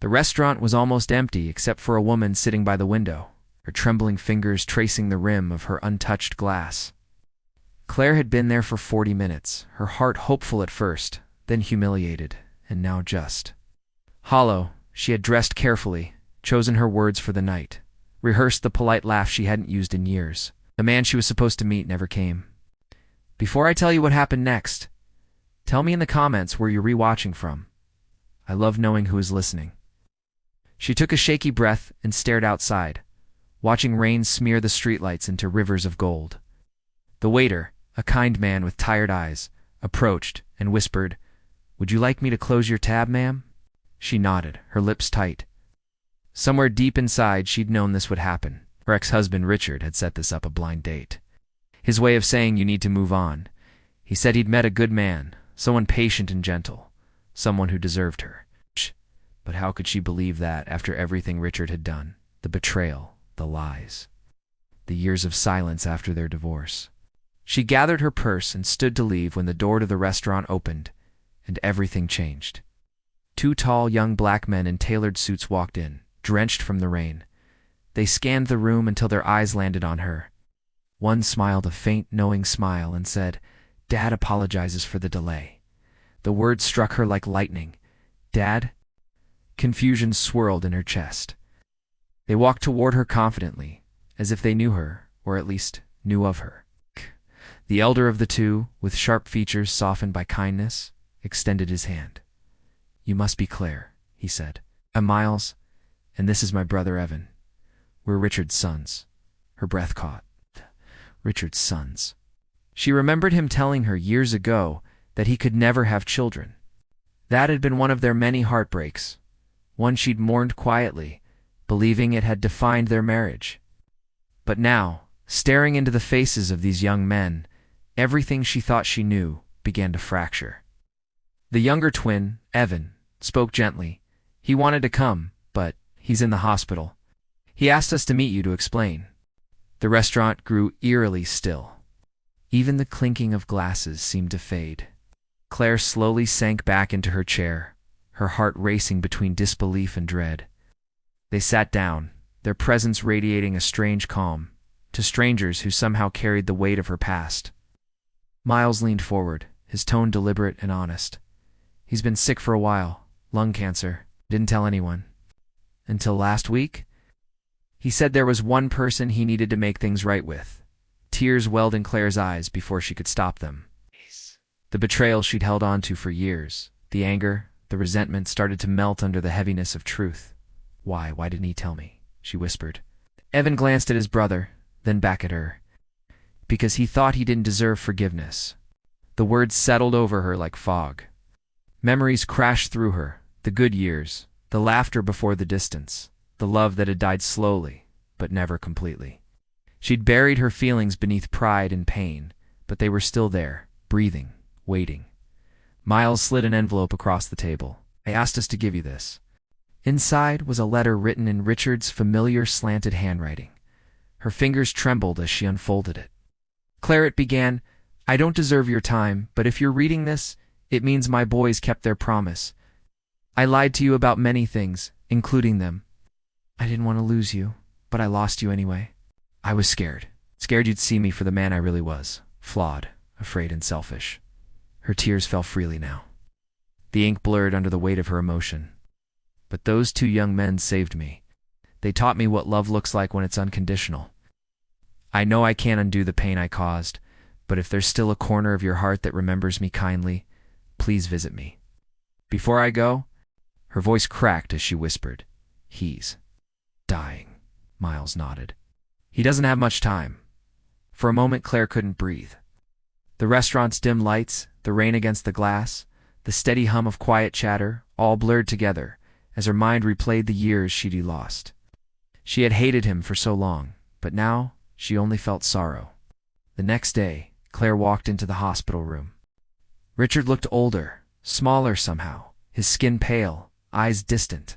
The restaurant was almost empty except for a woman sitting by the window, her trembling fingers tracing the rim of her untouched glass. Claire had been there for 40 minutes, her heart hopeful at first, then humiliated, and now just hollow. She had dressed carefully, chosen her words for the night, rehearsed the polite laugh she hadn't used in years. The man she was supposed to meet never came. Before I tell you what happened next, tell me in the comments where you're rewatching from. I love knowing who is listening. She took a shaky breath and stared outside, watching rain smear the streetlights into rivers of gold. The waiter, a kind man with tired eyes, approached and whispered, "Would you like me to close your tab, ma'am?" She nodded, her lips tight. Somewhere deep inside she'd known this would happen. Her ex-husband Richard had set this up, a blind date. His way of saying you need to move on. He said he'd met a good man, someone patient and gentle, someone who deserved her. But how could she believe that after everything Richard had done? The betrayal, the lies, the years of silence after their divorce. She gathered her purse and stood to leave when the door to the restaurant opened, and everything changed. Two tall young black men in tailored suits walked in, drenched from the rain. They scanned the room until their eyes landed on her. One smiled a faint, knowing smile and said, "Dad apologizes for the delay." The words struck her like lightning. "Dad?" Confusion swirled in her chest. They walked toward her confidently, as if they knew her, or at least knew of her. The elder of the two, with sharp features softened by kindness, extended his hand. "You must be Claire," he said. "I'm Miles, and this is my brother Evan. We're Richard's sons." Her breath caught. Richard's sons. She remembered him telling her years ago that he could never have children. That had been one of their many heartbreaks, one she'd mourned quietly, believing it had defined their marriage. But now, staring into the faces of these young men, everything she thought she knew began to fracture. The younger twin, Evan, spoke gently. "He wanted to come, but he's in the hospital. He asked us to meet you to explain." The restaurant grew eerily still. Even the clinking of glasses seemed to fade. Claire slowly sank back into her chair, her heart racing between disbelief and dread. They sat down, their presence radiating a strange calm, to strangers who somehow carried the weight of her past. Miles leaned forward, his tone deliberate and honest. "He's been sick for a while, lung cancer. Didn't tell anyone. Until last week? He said there was one person he needed to make things right with." Tears welled in Claire's eyes before she could stop them. The betrayal she'd held on to for years, the anger, the resentment started to melt under the heaviness of truth. Why didn't he tell me?" she whispered. Evan glanced at his brother, then back at her. "Because he thought he didn't deserve forgiveness." The words settled over her like fog. Memories crashed through her, the good years, the laughter before the distance, the love that had died slowly, but never completely. She'd buried her feelings beneath pride and pain, but they were still there, breathing, waiting. Miles slid an envelope across the table. "I asked us to give you this." Inside was a letter written in Richard's familiar slanted handwriting. Her fingers trembled as she unfolded it. "Claire," it began, "I don't deserve your time, but if you're reading this, it means my boys kept their promise. I lied to you about many things, including them. I didn't want to lose you, but I lost you anyway. I was scared you'd see me for the man I really was, flawed, afraid, and selfish." Her tears fell freely now. The ink blurred under the weight of her emotion. "But those two young men saved me. They taught me what love looks like when it's unconditional. I know I can't undo the pain I caused, but if there's still a corner of your heart that remembers me kindly, please visit me. Before I go," her voice cracked as she whispered, "he's dying." Miles nodded. "He doesn't have much time." For a moment Claire couldn't breathe. The restaurant's dim lights, the rain against the glass, the steady hum of quiet chatter, all blurred together as her mind replayed the years she'd lost. She had hated him for so long, but now she only felt sorrow. The next day, Claire walked into the hospital room. Richard looked older, smaller somehow, his skin pale, eyes distant.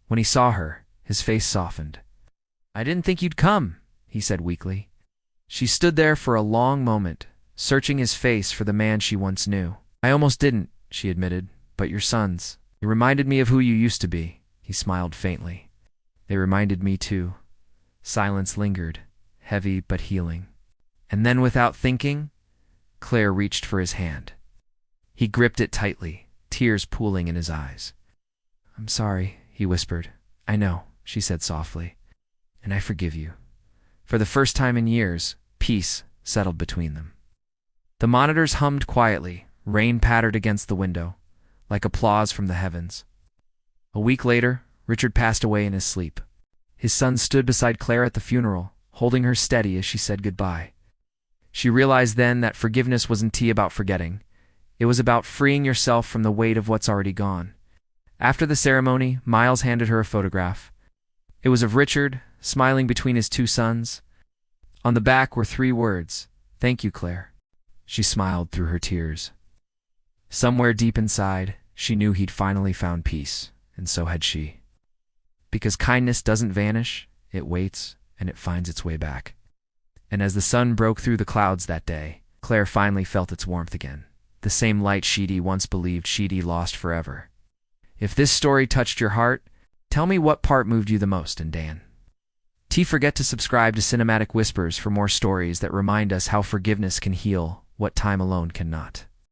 When he saw her, his face softened. "I didn't think you'd come," he said weakly. She stood there for a long moment, searching his face for the man she once knew. "I almost didn't," she admitted, "but your sons. It reminded me of who you used to be." He smiled faintly. They reminded me too. Silence lingered, heavy but healing. And then without thinking, Claire reached for his hand. He gripped it tightly, tears pooling in his eyes. "I'm sorry," he whispered. "I know," she said softly. "And I forgive you." For the first time in years, peace settled between them. The monitors hummed quietly, rain pattered against the window, like applause from the heavens. A week later, Richard passed away in his sleep. His son stood beside Claire at the funeral, holding her steady as she said goodbye. She realized then that forgiveness wasn't about forgetting. It was about freeing yourself from the weight of what's already gone. After the ceremony, Miles handed her a photograph. It was of Richard, smiling between his two sons. On the back were 3 words, "Thank you, Claire." She smiled through her tears. Somewhere deep inside, she knew he'd finally found peace, and so had she. Because kindness doesn't vanish, it waits, and it finds its way back. And as the sun broke through the clouds that day, Claire finally felt its warmth again. The same light she'd once believed she'd lost forever. If this story touched your heart, tell me what part moved you the most, and Dan. Forget to subscribe to Cinematic Whispers for more stories that remind us how forgiveness can heal what time alone cannot.